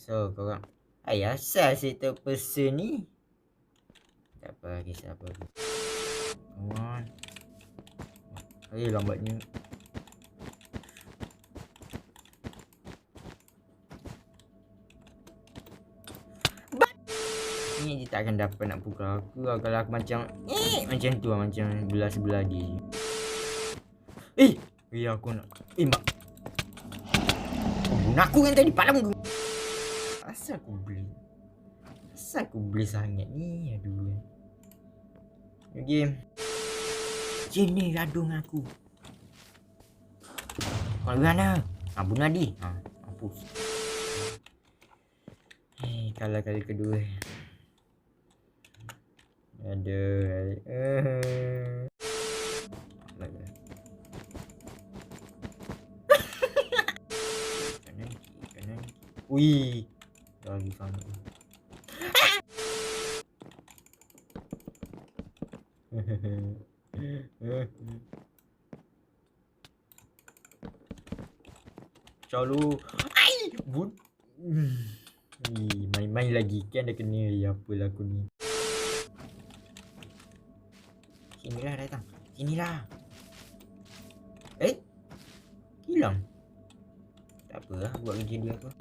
So korang asal saya terpesen ni. Tak apa, kisah apa. Come on. Lambatnya. Ni dia tak akan dapat nak pukul aku lah. Kalau aku macam macam tu lah. Macam sebelah dia. Aku nak mak. Bunuh aku kan tadi. Palam aku. Asal aku beli sangat ni. Aduh. Game. Sini gaduh dengan aku. Kau mana? Bunuh Adi. Mampus. Kalah kali kedua. Aduh. Kanan. Wih. Lagi sangat. Calu. Main-main lagi kan dah kena. Apalah aku ni. Sinilah datang. Sinilah. Hilang. Tak apa lah buat kerja dia apa.